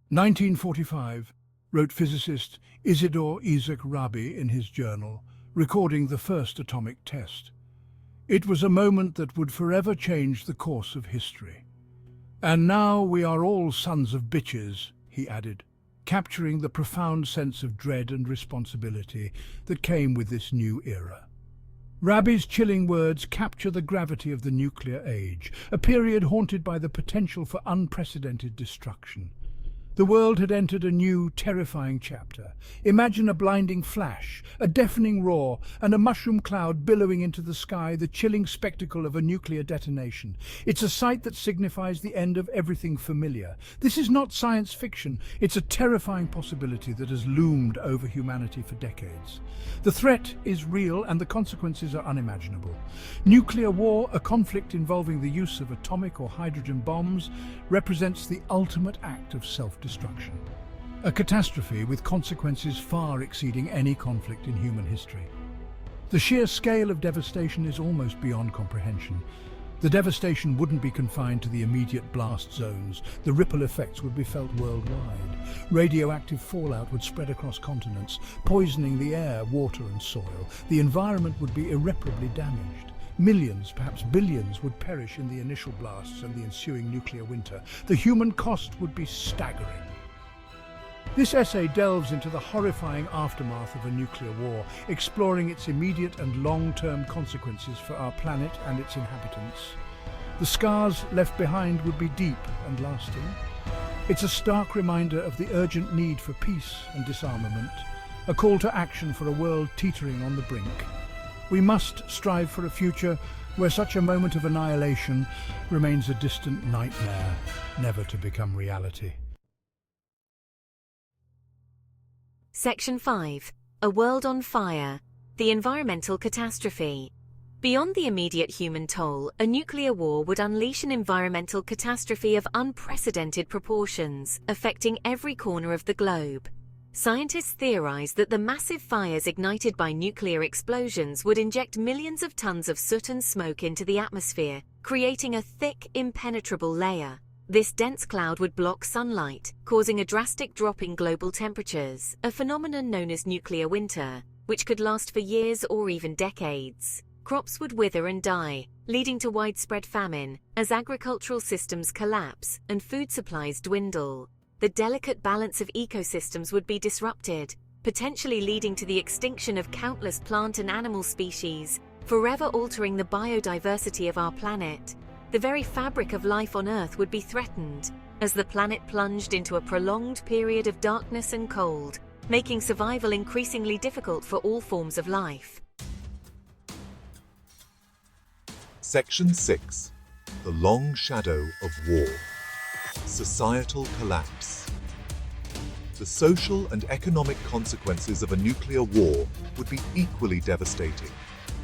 1945, wrote physicist Isidor Isaac Rabi in his journal, recording the first atomic test. It was a moment that would forever change the course of history. And now we are all sons of bitches, he added, capturing the profound sense of dread and responsibility that came with this new era. Rabi's chilling words capture the gravity of the nuclear age, a period haunted by the potential for unprecedented destruction. The world had entered a new, terrifying chapter. Imagine a blinding flash, a deafening roar, and a mushroom cloud billowing into the sky, the chilling spectacle of a nuclear detonation. It's a sight that signifies the end of everything familiar. This is not science fiction. It's a terrifying possibility that has loomed over humanity for decades. The threat is real and the consequences are unimaginable. Nuclear war, a conflict involving the use of atomic or hydrogen bombs, represents the ultimate act of self-destruction. A catastrophe with consequences far exceeding any conflict in human history. The sheer scale of devastation is almost beyond comprehension. The devastation wouldn't be confined to the immediate blast zones. The ripple effects would be felt worldwide. Radioactive fallout would spread across continents, poisoning the air, water and soil. The environment would be irreparably damaged. Millions, perhaps billions, would perish in the initial blasts and the ensuing nuclear winter. The human cost would be staggering. This essay delves into the horrifying aftermath of a nuclear war, exploring its immediate and long-term consequences for our planet and its inhabitants. The scars left behind would be deep and lasting. It's a stark reminder of the urgent need for peace and disarmament, a call to action for a world teetering on the brink. We must strive for a future where such a moment of annihilation remains a distant nightmare, never to become reality. Section 5. A World on Fire. The Environmental Catastrophe. Beyond the immediate human toll, a nuclear war would unleash an environmental catastrophe of unprecedented proportions, affecting every corner of the globe. Scientists theorize that the massive fires ignited by nuclear explosions would inject millions of tons of soot and smoke into the atmosphere, creating a thick, impenetrable layer. This dense cloud would block sunlight, causing a drastic drop in global temperatures, a phenomenon known as nuclear winter, which could last for years or even decades. Crops would wither and die, leading to widespread famine, as agricultural systems collapse and food supplies dwindle. The delicate balance of ecosystems would be disrupted, potentially leading to the extinction of countless plant and animal species, forever altering the biodiversity of our planet. The very fabric of life on Earth would be threatened, as the planet plunged into a prolonged period of darkness and cold, making survival increasingly difficult for all forms of life. Section 6. The Long Shadow of War. Societal collapse. The social and economic consequences of a nuclear war would be equally devastating,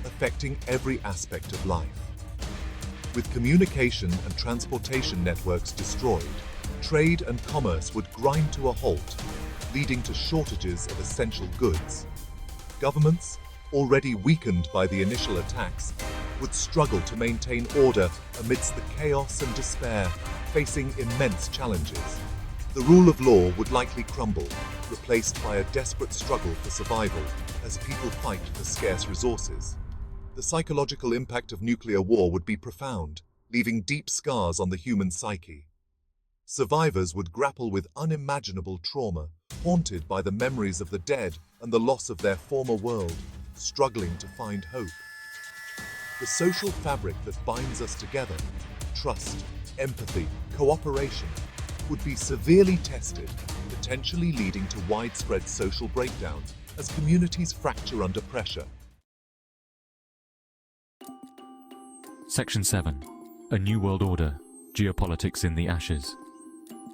affecting every aspect of life. With communication and transportation networks destroyed, trade and commerce would grind to a halt, leading to shortages of essential goods. Governments, already weakened by the initial attacks, would struggle to maintain order amidst the chaos and despair, facing immense challenges. The rule of law would likely crumble, replaced by a desperate struggle for survival as people fight for scarce resources. The psychological impact of nuclear war would be profound, leaving deep scars on the human psyche. Survivors would grapple with unimaginable trauma, haunted by the memories of the dead and the loss of their former world, struggling to find hope. The social fabric that binds us together, trust, empathy, cooperation, would be severely tested, potentially leading to widespread social breakdown as communities fracture under pressure. Section 7. A New World Order. Geopolitics in the Ashes.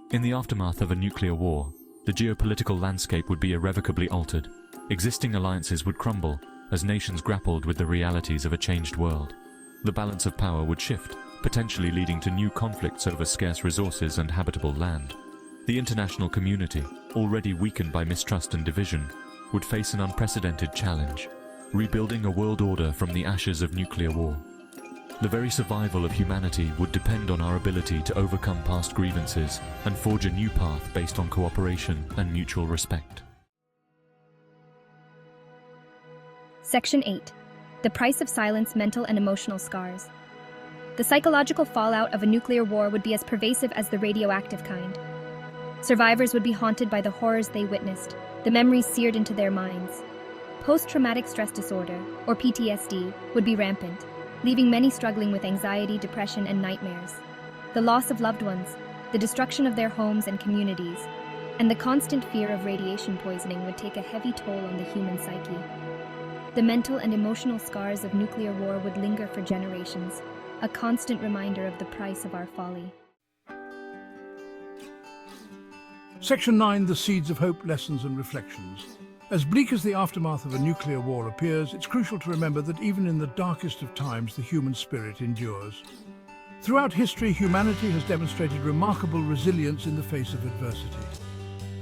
In the aftermath of a nuclear war, the geopolitical landscape would be irrevocably altered. Existing alliances would crumble as nations grappled with the realities of a changed world. The balance of power would shift, potentially leading to new conflicts over scarce resources and habitable land. The international community, already weakened by mistrust and division, would face an unprecedented challenge, rebuilding a world order from the ashes of nuclear war. The very survival of humanity would depend on our ability to overcome past grievances and forge a new path based on cooperation and mutual respect. Section 8. The price of silence, mental and emotional scars. The psychological fallout of a nuclear war would be as pervasive as the radioactive kind. Survivors would be haunted by the horrors they witnessed, the memories seared into their minds. Post-traumatic stress disorder, or PTSD, would be rampant, leaving many struggling with anxiety, depression, and nightmares. The loss of loved ones, the destruction of their homes and communities, and the constant fear of radiation poisoning would take a heavy toll on the human psyche. The mental and emotional scars of nuclear war would linger for generations, a constant reminder of the price of our folly. Section 9, The Seeds of Hope, Lessons and Reflections. As bleak as the aftermath of a nuclear war appears, it's crucial to remember that even in the darkest of times, the human spirit endures. Throughout history, humanity has demonstrated remarkable resilience in the face of adversity.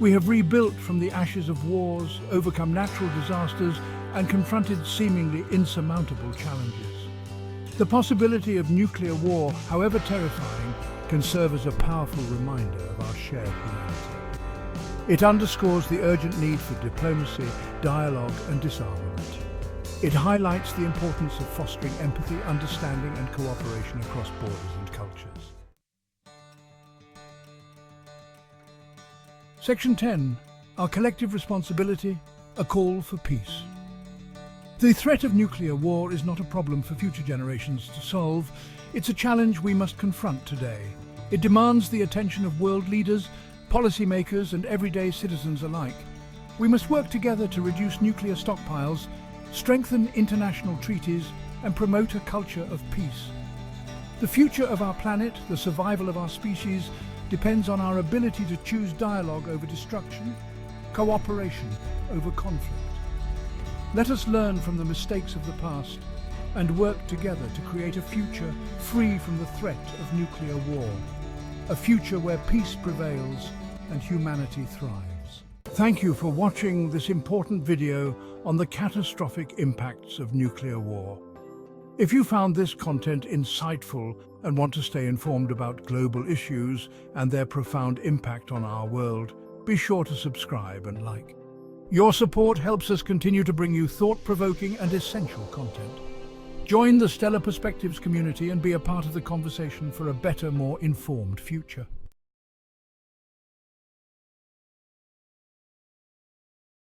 We have rebuilt from the ashes of wars, overcome natural disasters, and confronted seemingly insurmountable challenges. The possibility of nuclear war, however terrifying, can serve as a powerful reminder of our shared humanity. It underscores the urgent need for diplomacy, dialogue, and disarmament. It highlights the importance of fostering empathy, understanding, and cooperation across borders and cultures. Section 10. Our collective responsibility, a call for peace. The threat of nuclear war is not a problem for future generations to solve. It's a challenge we must confront today. It demands the attention of world leaders, policymakers, and everyday citizens alike. We must work together to reduce nuclear stockpiles, strengthen international treaties, and promote a culture of peace. The future of our planet, the survival of our species, depends on our ability to choose dialogue over destruction, cooperation over conflict. Let us learn from the mistakes of the past and work together to create a future free from the threat of nuclear war. A future where peace prevails and humanity thrives. Thank you for watching this important video on the catastrophic impacts of nuclear war. If you found this content insightful and want to stay informed about global issues and their profound impact on our world, be sure to subscribe and like. Your support helps us continue to bring you thought-provoking and essential content. Join the Stellar Perspectives community and be a part of the conversation for a better, more informed future.